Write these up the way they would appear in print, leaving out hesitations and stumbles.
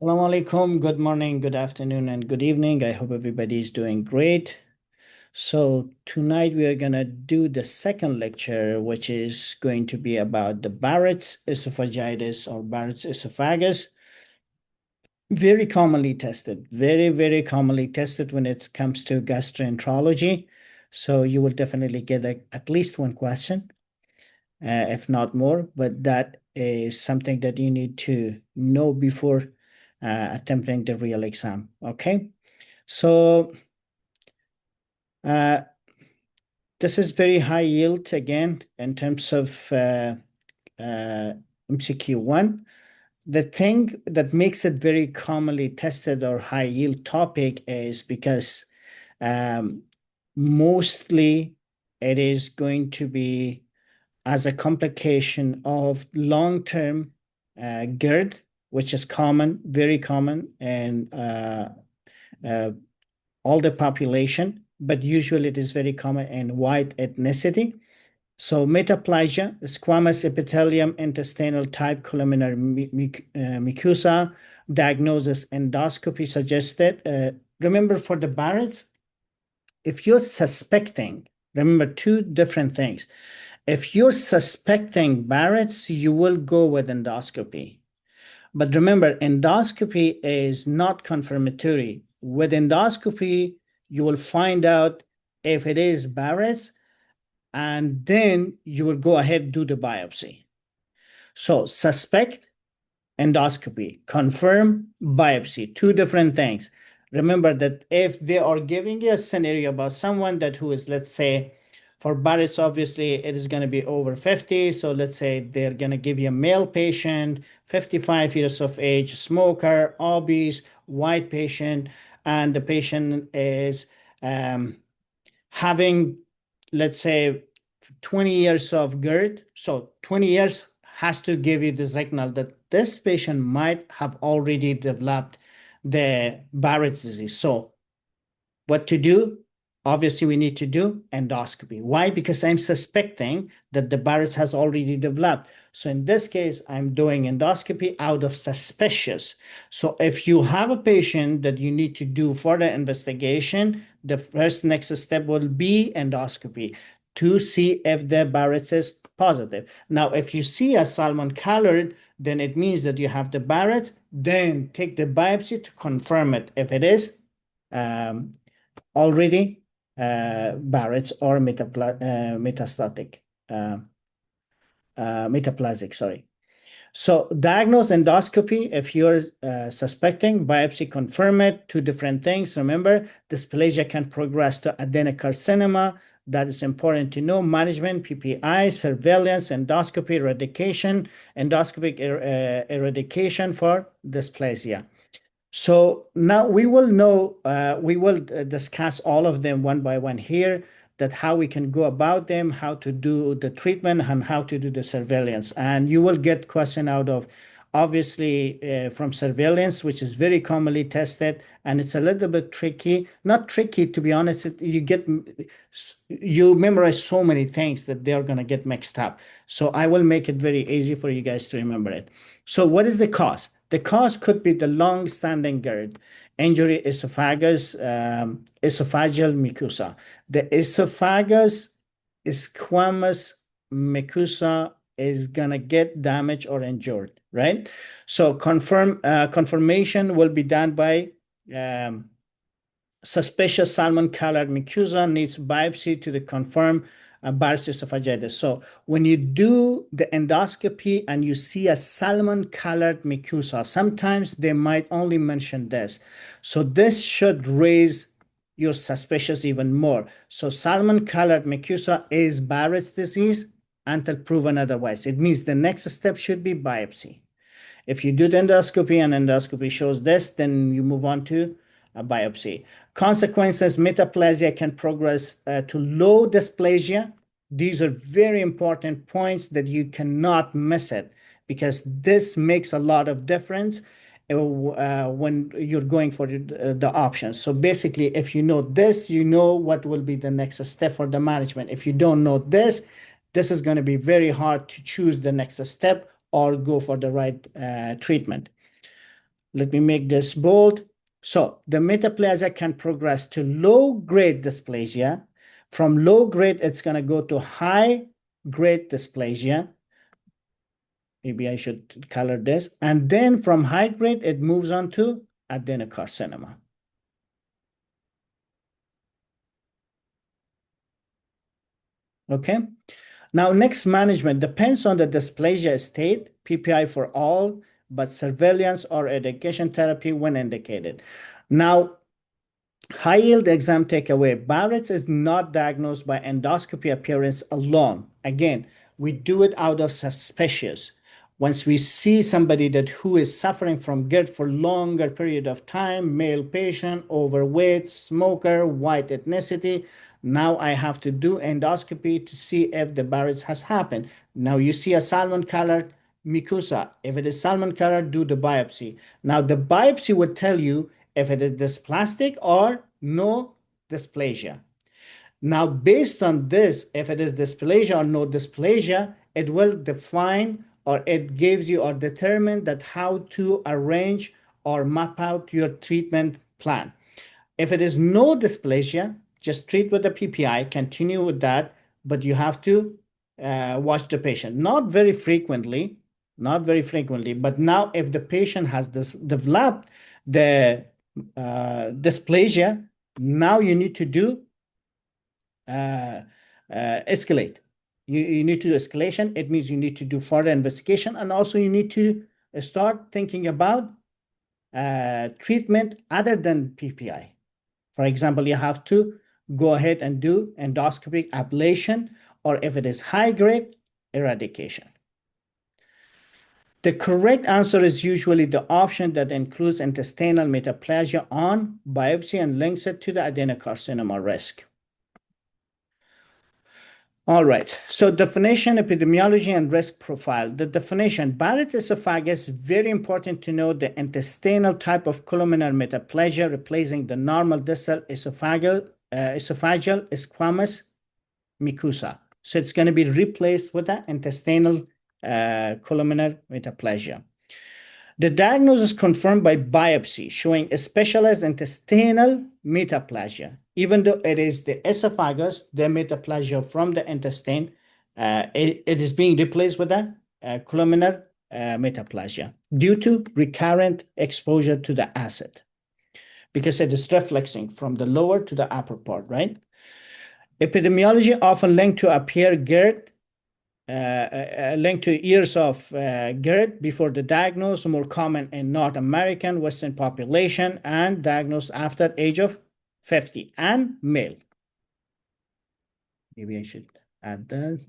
Assalamu alaikum. Good morning, good afternoon, and good evening. I hope everybody is doing great. So tonight we are gonna do the second lecture, which is going to be about the Barrett's esophagitis or Barrett's esophagus. Very commonly tested, very commonly tested when it comes to gastroenterology. So you will definitely get at least one question, if not more, but that is something that you need to know before attempting the real exam. Okay, so uh, this is very high yield again in terms of uh, MCQ1. The thing that makes it very commonly tested or high yield topic is because um, mostly it is going to be as a complication of long-term GERD, which is common, very common in uh, all the population, but usually it is very common in white ethnicity. So metaplasia, squamous epithelium, intestinal type columnar mucosa, diagnosis endoscopy suggested. Remember for the Barrett's, if you're suspecting, remember two different things. If you're suspecting Barrett's, you will go with endoscopy. But remember, endoscopy is not confirmatory. With endoscopy, you will find out if it is Barrett's, and then you will go ahead and do the biopsy. So suspect, endoscopy, confirm, biopsy, two different things. Remember that if they are giving you a scenario about someone that who is, let's say, for Barrett's, obviously it is going to be over 50. So let's say they're going to give you a male patient, 55 years of age, smoker, obese, white patient, and the patient is having, let's say, 20 years of GERD. So 20 years has to give you the signal that this patient might have already developed the Barrett's disease. So what to do? Obviously, we need to do endoscopy. Why? Because I'm suspecting that the Barrett's has already developed. So in this case, I'm doing endoscopy out of suspicious. So if you have a patient that you need to do further investigation, the first next step will be endoscopy to see if the Barrett's is positive. Now, if you see a salmon colored, then it means that you have the Barrett's. Then take the biopsy to confirm it. If it is, um, already Barrett's or metastatic, metaplastic, sorry. So diagnose endoscopy if you're suspecting, biopsy confirm it, two different things. Remember, dysplasia can progress to adenocarcinoma. That is important to know. Management, PPI, surveillance, endoscopy, eradication, endoscopic eradication for dysplasia. So now we will know, we will discuss all of them one by one here, that how we can go about them, how to do the treatment, and how to do the surveillance. And you will get question out of, obviously, from surveillance, which is very commonly tested, and it's a little bit tricky. Not tricky, to be honest. You memorize so many things that they're going to get mixed up. So I will make it very easy for you guys to remember it. So what is the cause? The cause could be the long-standing GERD, injury esophagus, esophageal mucosa. The esophagus squamous mucosa is gonna get damaged or injured, right? So confirmation will be done by um, suspicious salmon-colored mucosa needs biopsy to the confirm Barrett's esophagitis. So when you do the endoscopy and you see a salmon-colored mucosa, sometimes they might only mention this. So this should raise your suspicious even more. So salmon-colored mucosa is Barrett's disease until proven otherwise. It means the next step should be biopsy. If you do the endoscopy and endoscopy shows this, then you move on to a biopsy. Consequences, metaplasia can progress to low dysplasia. These are very important points that you cannot miss it because this makes a lot of difference when you're going for the options. So basically, if you know this, you know what will be the next step for the management. If you don't know this, this is going to be very hard to choose the next step or go for the right treatment. Let me make this bold. So the metaplasia can progress to low-grade dysplasia. From low grade, it's going to go to high-grade dysplasia. Maybe I should color this. And then from high grade, it moves on to adenocarcinoma. Okay. Now, next management depends on the dysplasia state, PPI for all, but surveillance or education therapy when indicated. Now, high-yield exam takeaway. Barrett's is not diagnosed by endoscopy appearance alone. Again, we do it out of suspicious. Once we see somebody that who is suffering from GERD for longer period of time, male patient, overweight, smoker, white ethnicity, now I have to do endoscopy to see if the Barrett's has happened. Now you see a salmon-colored mucosa. If it is salmon-colored, do the biopsy. Now the biopsy would tell you if it is dysplastic or no dysplasia. Now, based on this, if it is dysplasia or no dysplasia, it will define or it gives you or determine that how to arrange or map out your treatment plan. If it is no dysplasia, just treat with the PPI, continue with that, but you have to watch the patient. Not very frequently, but now if the patient has developed the dysplasia, now you need to do escalate. You need to do escalation. It means you need to do further investigation, and also you need to start thinking about treatment other than PPI. For example, you have to go ahead and do endoscopic ablation, or if it is high grade, eradication. The correct answer is usually the option that includes intestinal metaplasia on biopsy and links it to the adenocarcinoma risk. All right, so definition, epidemiology, and risk profile. The definition, Barrett's esophagus, very important to know the intestinal type of columnar metaplasia replacing the normal distal esophageal squamous mucosa. So it's going to be replaced with the intestinal columnar metaplasia. The diagnosis confirmed by biopsy showing a specialized intestinal metaplasia. Even though it is the esophagus, the metaplasia from the intestine, it is being replaced with a columnar metaplasia due to recurrent exposure to the acid, because it is reflexing from the lower to the upper part, right? Epidemiology often linked to appear GERD, linked to years of GERD before the diagnosis, more common in North American Western population, and diagnosed after age of 50, and male. Maybe I should add that.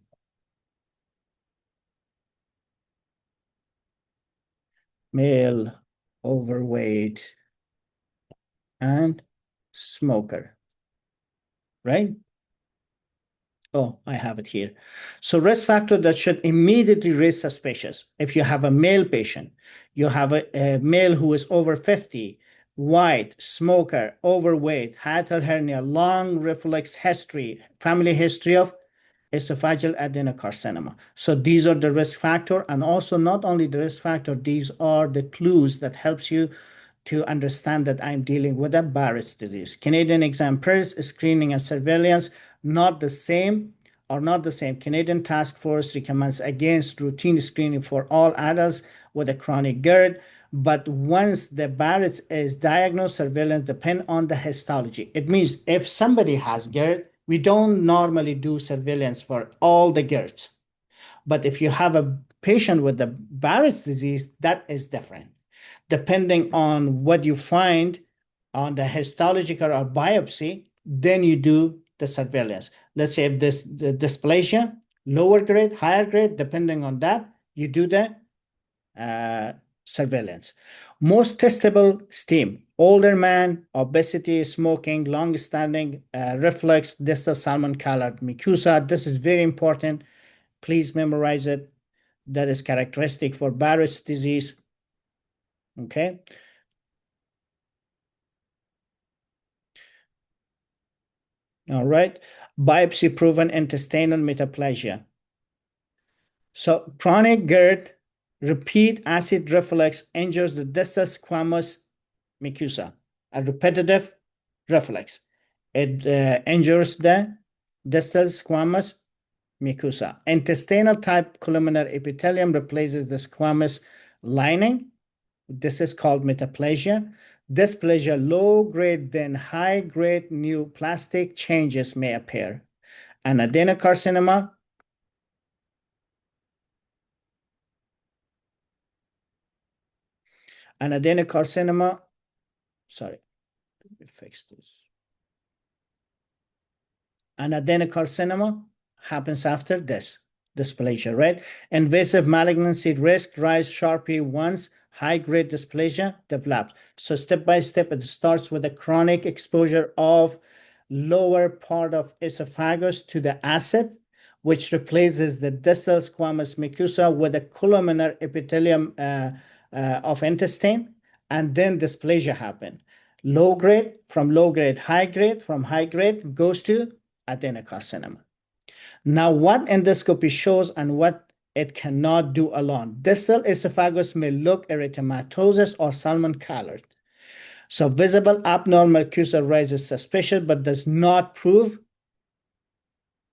Male, overweight, and smoker, right? Oh, I have it here. So risk factor that should immediately raise suspicious. If you have a male patient, you have a male who is over 50, white, smoker, overweight, hiatal hernia, long reflux history, family history of esophageal adenocarcinoma. So these are the risk factor, and also not only the risk factor, these are the clues that helps you to understand that I'm dealing with a Barrett's disease. Canadian exam pairs, screening and surveillance, not the same. Canadian Task Force recommends against routine screening for all adults with a chronic GERD. But once the Barrett's is diagnosed, surveillance depend on the histology. It means if somebody has GERD, we don't normally do surveillance for all the GERDs. But if you have a patient with the Barrett's disease, that is different. Depending on what you find on the histological or biopsy, then you do the surveillance. Let's say if this the dysplasia, lower grade, higher grade, depending on that, you do the surveillance. Most testable STEAM, older man, obesity, smoking, long-standing reflux, distal salmon-colored mucosa. This is very important. Please memorize it. That is characteristic for Barrett's disease. Okay. All right. Biopsy proven intestinal metaplasia. So chronic GERD Repeat acid reflux injures the distal squamous mucosa. A repetitive reflux. It injures the distal squamous mucosa. Intestinal type columnar epithelium replaces the squamous lining. This is called metaplasia. Dysplasia, low grade, then high grade neoplastic changes may appear. An adenocarcinoma, sorry, let me fix this. An adenocarcinoma happens after this dysplasia, right? Invasive malignancy risk rise sharply once high-grade dysplasia develops. So step by step, it starts with a chronic exposure of lower part of esophagus to the acid, which replaces the distal squamous mucosa with a columnar epithelium of intestine, and then dysplasia happen. Low grade, from low grade, high grade, from high grade goes to adenocarcinoma. Now, what endoscopy shows and what it cannot do alone. Distal esophagus may look erythematosus or salmon colored. So visible abnormal mucosa raises suspicion but does not prove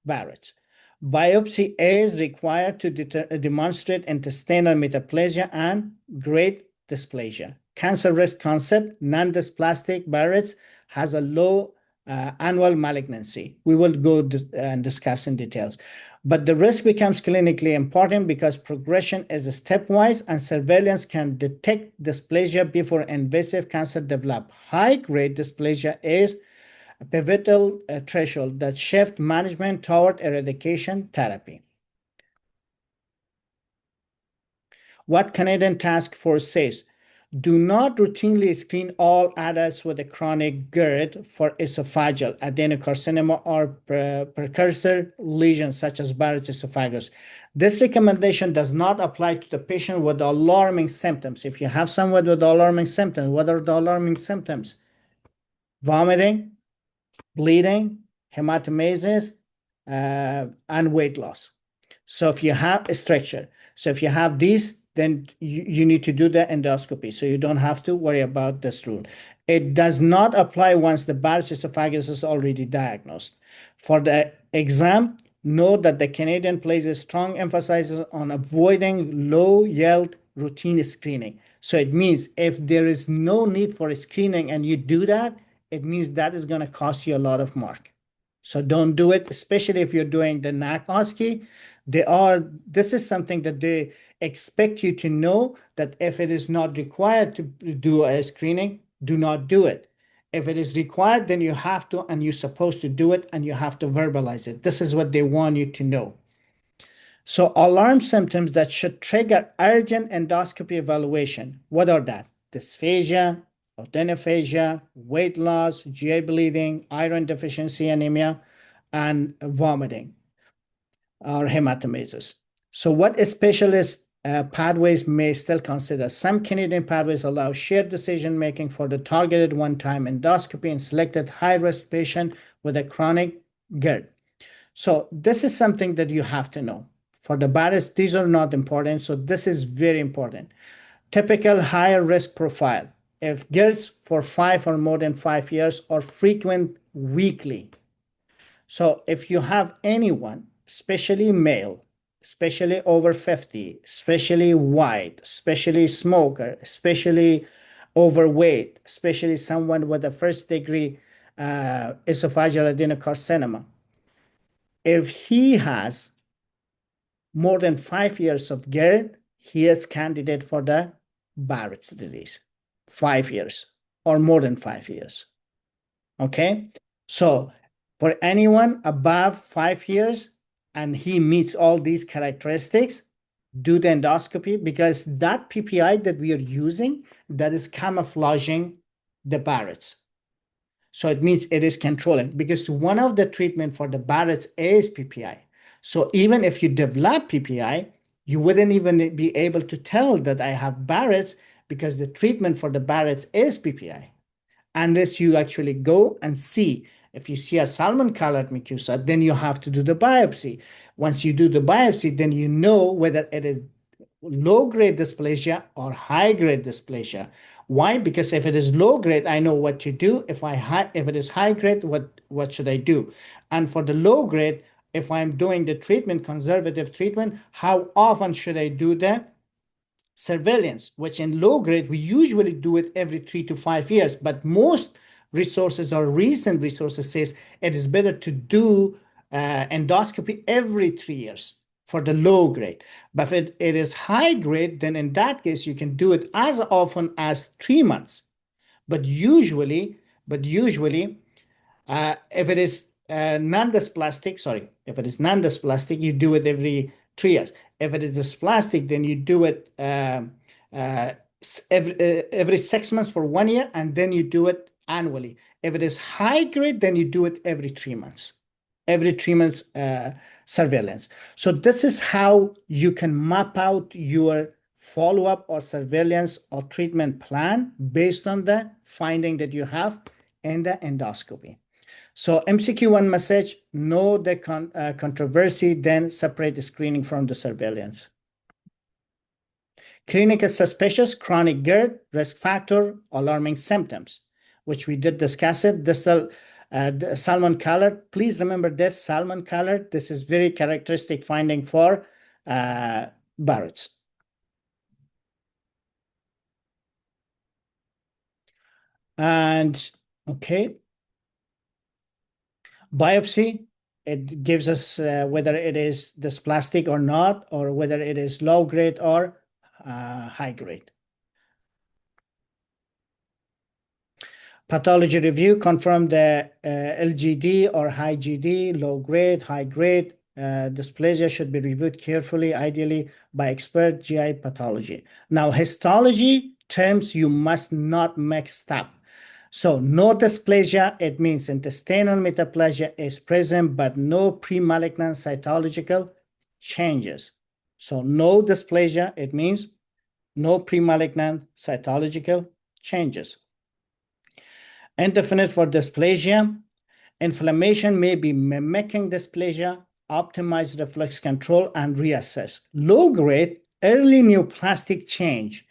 Barrett's. Biopsy is required to demonstrate intestinal metaplasia and grade dysplasia. Cancer risk concept, non-dysplastic Barrett's has a low annual malignancy. We will go and discuss in details. But the risk becomes clinically important because progression is stepwise and surveillance can detect dysplasia before invasive cancer develop. High-grade dysplasia is a pivotal threshold that shift management toward eradication therapy. What Canadian Task Force says, do not routinely screen all adults with a chronic GERD for esophageal adenocarcinoma or precursor lesions such as Barrett's esophagus. This recommendation does not apply to the patient with alarming symptoms. If you have someone with alarming symptoms, what are the alarming symptoms? Vomiting, bleeding, hematemesis, and weight loss. So if you have a structure, so if you have these, then you need to do the endoscopy. So you don't have to worry about this rule. It does not apply once the Barrett's esophagus is already diagnosed. For the exam, note that the Canadian places strong emphasis on avoiding low yield routine screening. So it means if there is no need for a screening and you do that, it means that is going to cost you a lot of mark. So don't do it, especially if you're doing the NAC-OSCE. This is something that they expect you to know, that if it is not required to do a screening, do not do it. If it is required, then you have to, and you're supposed to do it, and you have to verbalize it. This is what they want you to know. So alarm symptoms that should trigger urgent endoscopy evaluation. What are that? Dysphagia, odonophagia, weight loss, GI bleeding, iron deficiency anemia, and vomiting or hematemesis. So what specialist pathways may still consider? Some Canadian pathways allow shared decision-making for the targeted one-time endoscopy in selected high-risk patient with a chronic GERD. So this is something that you have to know. For the Barrett's, these are not important, so this is very important. Typical higher risk profile. If GERDs for 5 or more than 5 years or frequent weekly. So if you have anyone, especially male, especially over 50, especially white, especially smoker, especially overweight, especially someone with a first degree esophageal adenocarcinoma, if he has more than 5 years of GERD, he is candidate for the Barrett's disease. 5 years or more than 5 years. Okay? So for anyone above 5 years and he meets all these characteristics, do the endoscopy, because that PPI that we are using, that is camouflaging the Barrett's. So it means it is controlling, because one of the treatment for the Barrett's is PPI. So even if you develop PPI, you wouldn't even be able to tell that I have Barrett's, because the treatment for the Barrett's is PPI. Unless you actually go and see. If you see a salmon-colored mucosa, then you have to do the biopsy. Once you do the biopsy, then you know whether it is low-grade dysplasia or high-grade dysplasia. Why? Because if it is low-grade, I know what to do. If it is high-grade, what should I do? And for the low-grade, if I'm doing the treatment, conservative treatment, how often should I do that? Surveillance, which in low grade, we usually do it every 3 to 5 years, but most resources or recent resources says it is better to do endoscopy every 3 years for the low grade. But if it is high grade, then in that case, you can do it as often as 3 months. But usually, if it is non-dysplastic, sorry, if it is non-dysplastic, you do it every 3 years. If it is dysplastic, then you do it every 6 months for 1 year, and then you do it annually. If it is high grade, then you do it every 3 months. Every 3 months surveillance. So this is how you can map out your follow-up or surveillance or treatment plan based on the finding that you have in the endoscopy. So MCQ1 message, know the controversy, then separate the screening from the surveillance. Clinical suspicious, chronic GERD, risk factor, alarming symptoms, which we did discuss it. Distal salmon color. Please remember this, salmon color. This is very characteristic finding for Barrett's. And okay. Biopsy, it gives us whether it is dysplastic or not, or whether it is low grade or high grade. Pathology review, confirm the LGD or high GD, low grade, high grade. Dysplasia should be reviewed carefully, ideally by expert GI pathology. Now, histology terms you must not mix up. So no dysplasia, it means intestinal metaplasia is present, but no pre-malignant cytological changes. So no dysplasia, it means no pre-malignant cytological changes. Indefinite for dysplasia, inflammation may be mimicking dysplasia, optimize reflex control and reassess. Low grade, early neoplastic change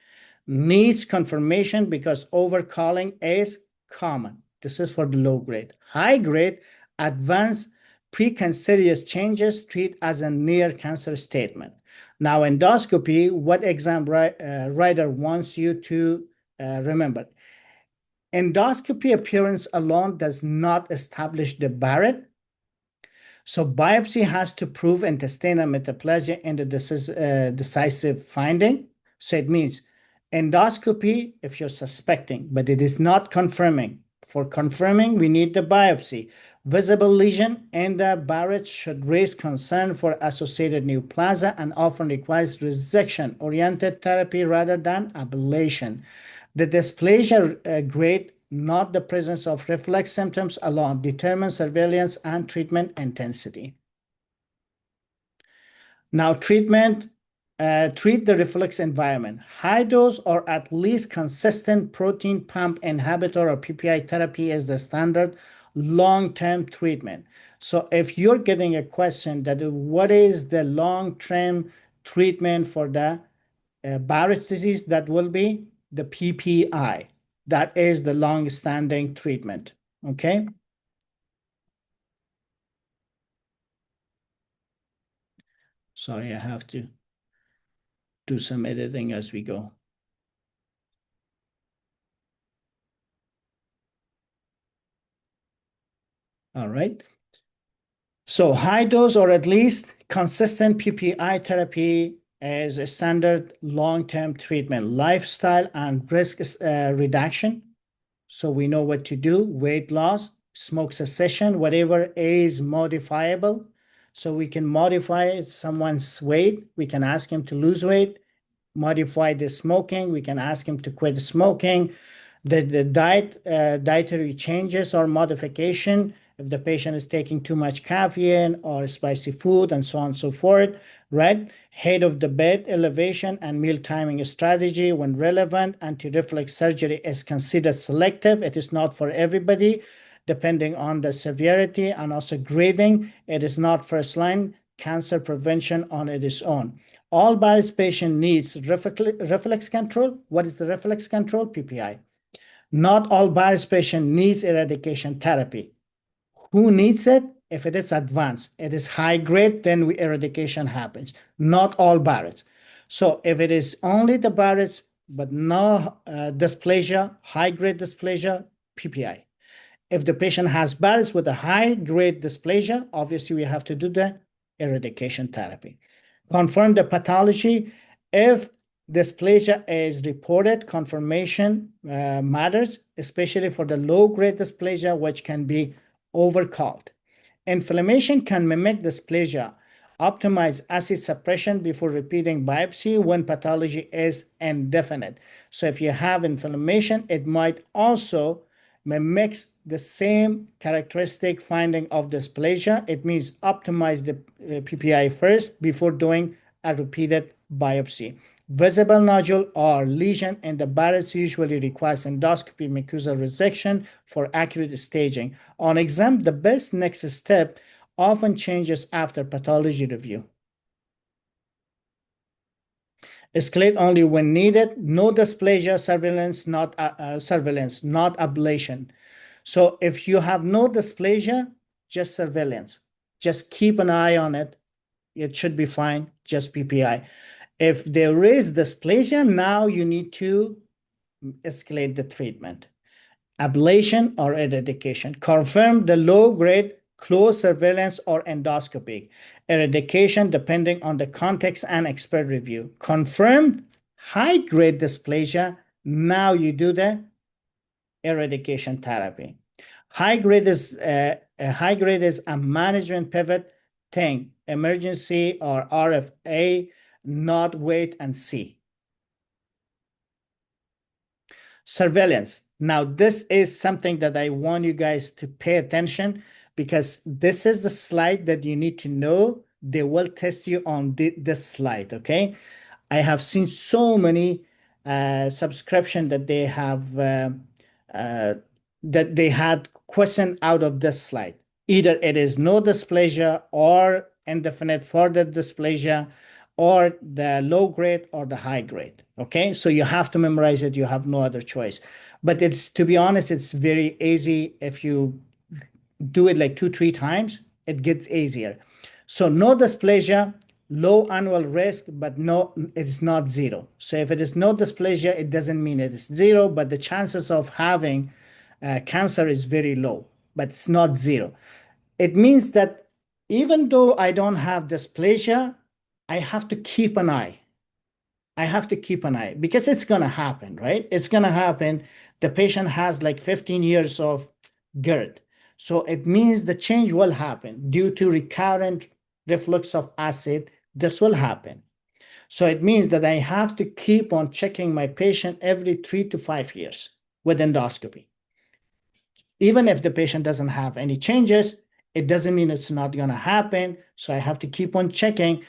needs confirmation because overcalling is common. This is for the low grade. High grade, advanced precancerous changes treat as a near cancer statement. Now, endoscopy, what exam writer wants you to remember? Endoscopy appearance alone does not establish the Barret. So biopsy has to prove intestinal metaplasia in the decisive finding. So it means endoscopy if you're suspecting, but it is not confirming. For confirming, we need the biopsy. Visible lesion in the Barrett should raise concern for associated neoplasia and often requires resection-oriented therapy rather than ablation. The dysplasia grade, not the presence of reflex symptoms alone, determines surveillance and treatment intensity. Now, treatment. Treat the reflex environment. High dose or at least consistent protein pump inhibitor or PPI therapy is the standard long-term treatment. So if you're getting a question that what is the long-term treatment for the Barrett's disease, that will be the PPI. That is the long-standing treatment. Okay. Sorry, I have to do some editing as we go. All right. So high dose or at least consistent PPI therapy is a standard long-term treatment. Lifestyle and risk reduction. So we know what to do. Weight loss, smoke cessation, whatever is modifiable. So we can modify someone's weight. We can ask him to lose weight. Modify the smoking. We can ask him to quit smoking. The dietary changes or modification, if the patient is taking too much caffeine or spicy food and so on and so forth, right? Head of the bed elevation and meal timing strategy when relevant. Anti-reflux surgery is considered selective. It is not for everybody, depending on the severity and also grading. It is not first line cancer prevention on its own. All Barrett's patient needs reflex control. What is the reflex control? PPI. Not all Barrett's patient needs eradication therapy. Who needs it? If it is advanced, it is high grade, then eradication happens. Not all Barrett's. So if it is only the Barrett's, but no dysplasia, high grade dysplasia, PPI. If the patient has Barrett's with a high grade dysplasia, obviously we have to do the eradication therapy. Confirm the pathology. If dysplasia is reported, confirmation matters, especially for the low grade dysplasia, which can be overcalled. Inflammation can mimic dysplasia. Optimize acid suppression before repeating biopsy when pathology is indefinite. So if you have inflammation, it might also mimics the same characteristic finding of dysplasia. It means optimize the PPI first before doing a repeated biopsy. Visible nodule or lesion in the Barrett's usually requires endoscopy mucosal resection for accurate staging. On exam, the best next step often changes after pathology review. Escalate only when needed. No dysplasia, surveillance, not ablation. So if you have no dysplasia, just surveillance. Just keep an eye on it. It should be fine, just PPI. If there is dysplasia, now you need to escalate the treatment. Ablation or eradication. Confirm the low grade, close surveillance or endoscopy. Eradication depending on the context and expert review. Confirmed high grade dysplasia. Now you do the eradication therapy. High grade is a management pivot thing. Emergency or RFA, not wait and see. Surveillance. Now, this is something that I want you guys to pay attention because this is the slide that you need to know. They will test you on this slide, okay? I have seen so many subscription that they have that they had question out of this slide. Either it is no dysplasia or indefinite further dysplasia or the low grade or the high grade. Okay, so you have to memorize it. You have no other choice. But it's, to be honest, it's very easy. If you do it like 2-3 times, it gets easier. So no dysplasia, low annual risk, but no, it's not zero. So if it is no dysplasia, it doesn't mean it is zero, but the chances of having cancer is very low, but it's not zero. It means that even though I don't have dysplasia, I have to keep an eye. I have to keep an eye because it's going to happen, right? It's going to happen. The patient has like 15 years of GERD. So it means the change will happen due to recurrent reflux of acid. This will happen. So it means that I have to keep on checking my patient every 3 to 5 years with endoscopy. Even if the patient doesn't have any changes, it doesn't mean it's not going to happen. So I have to keep on checking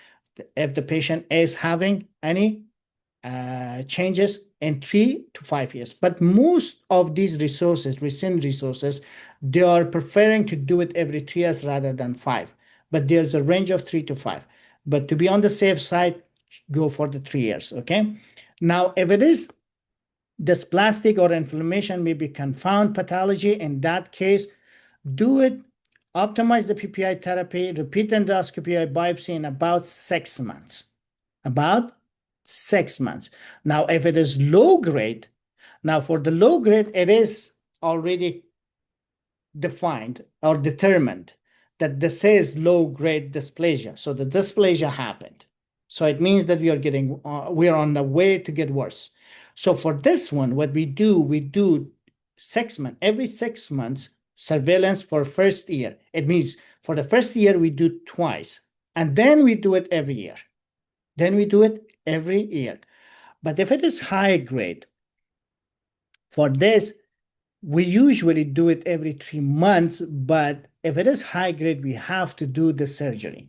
if the patient is having any changes in 3 to 5 years. But most of these resources, recent resources, they are preferring to do it every 3 years rather than 5. But there's a range of 3 to 5. But to be on the safe side, go for the 3 years, okay? Now, if it is dysplastic or inflammation may be confound pathology, in that case, do it, optimize the PPI therapy, repeat endoscopy or biopsy in about 6 months. About 6 months. Now, if it is low grade, now for the low grade, it is already defined or determined that this is low grade dysplasia. So the dysplasia happened. So it means that we are on the way to get worse. So for this one, what we do 6 months, every 6 months surveillance for first year. It means for the first year, we do twice, and then we do it every year. Then we do it every year. But if it is high grade, for this, we usually do it every 3 months, but if it is high grade, we have to do the surgery.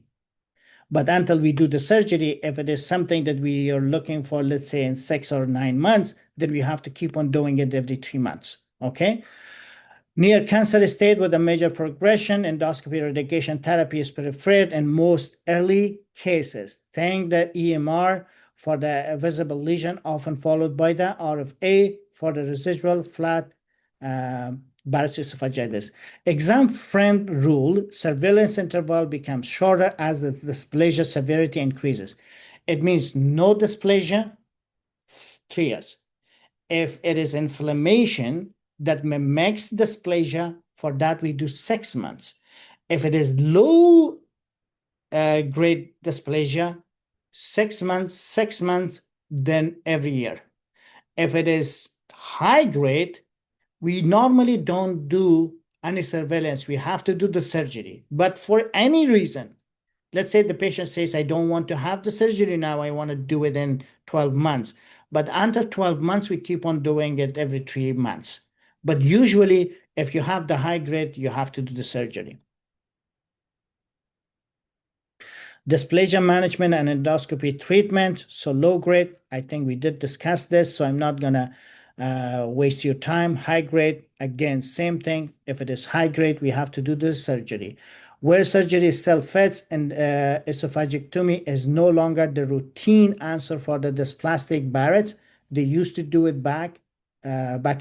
But until we do the surgery, if it is something that we are looking for, let's say in 6 or 9 months, then we have to keep on doing it every 3 months, okay? Near cancer state with a major progression, endoscopy eradication therapy is preferred in most early cases. Thank the EMR for the visible lesion, often followed by the RFA for the residual flat Barrett's esophagitis. Exam friend rule, surveillance interval becomes shorter as the dysplasia severity increases. It means no dysplasia, 3 years. If it is inflammation that mimics dysplasia, for that we do 6 months. If it is low grade dysplasia, 6 months, 6 months, then every year. If it is high grade, we normally don't do any surveillance. We have to do the surgery. But for any reason, let's say the patient says, I don't want to have the surgery now, I want to do it in 12 months. But under 12 months, we keep on doing it every 3 months. But usually, if you have the high grade, you have to do the surgery. Dysplasia management and endoscopy treatment. So low grade, I think we did discuss this, so I'm not gonna waste your time. High grade, again, same thing. If it is high grade, we have to do the surgery. Where surgery still fits and esophagectomy is no longer the routine answer for the dysplastic Barrett's. They used to do it back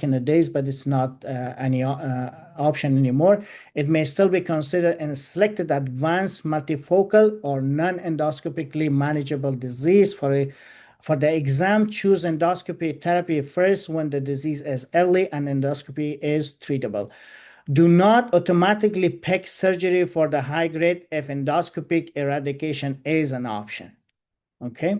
in the days, but it's not any option anymore. It may still be considered a selected advanced multifocal or non-endoscopically manageable disease. For the exam, choose endoscopy therapy first when the disease is early and endoscopy is treatable. Do not automatically pick surgery for the high grade if endoscopic eradication is an option. Okay.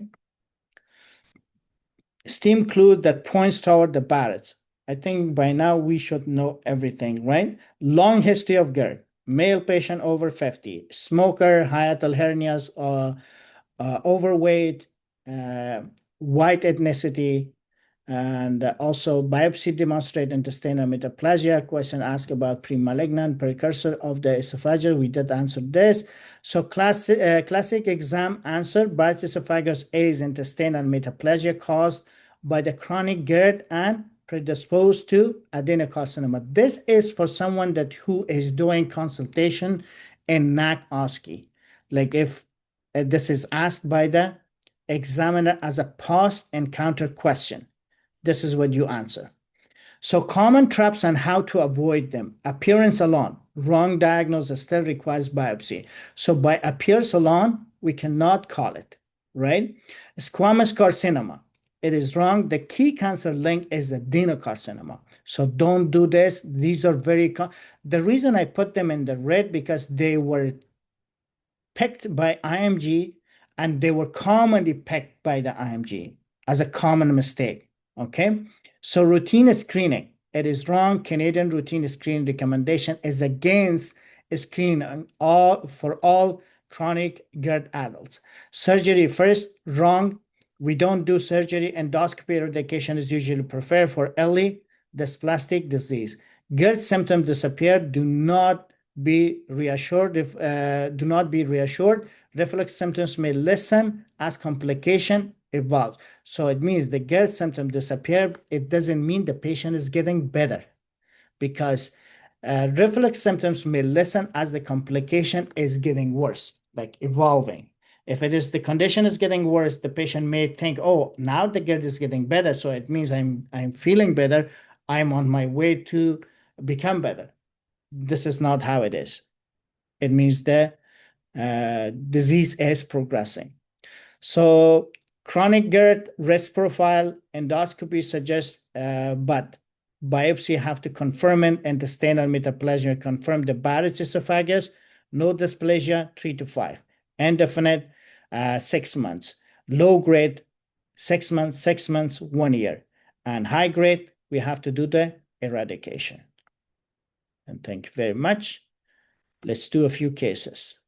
Steam clue that points toward the Barrett's. I think by now we should know everything, right? Long history of GERD, male patient over 50, smoker, hiatal hernias, overweight, white ethnicity, and also biopsy demonstrate intestinal metaplasia. Question asked about pre-malignant precursor of the esophagus. We did answer this. So classic exam answer, Barrett's esophagus is intestinal metaplasia caused by the chronic GERD and predisposed to adenocarcinoma. This is for someone who is doing consultation in NAC OSCE. Like if this is asked by the examiner as a post-encounter question. This is what you answer. So common traps and how to avoid them. Appearance alone. Wrong diagnosis still requires biopsy. So by appearance alone, we cannot call it, right? Squamous carcinoma. It is wrong. The key cancer link is the adenocarcinoma. So don't do this. These are the reason I put them in the red because they were picked by IMG and they were commonly picked by the IMG as a common mistake. Okay, so routine screening, it is wrong. Canadian routine screening recommendation is against screening for all chronic GERD adults. Surgery first, wrong. We don't do surgery. Endoscopy eradication is usually preferred for early dysplastic disease. GERD symptoms disappear. Do not be reassured. Reflux symptoms may lessen as complication evolves. So it means the GERD symptom disappear. It doesn't mean the patient is getting better because reflux symptoms may lessen as the complication is getting worse, like evolving. If it is the condition is getting worse, the patient may think, oh, now the GERD is getting better. So it means I'm feeling better. I'm on my way to become better. This is not how it is. It means the disease is progressing. So chronic GERD risk profile, endoscopy suggests, but biopsy have to confirm it. Intestinal metaplasia confirm the Barrett's esophagus. No dysplasia, 3 to 5. Indefinite, 6 months. Low grade, 6 months, 6 months, 1 year. And high grade, we have to do the eradication. And thank you very much. Let's do a few cases.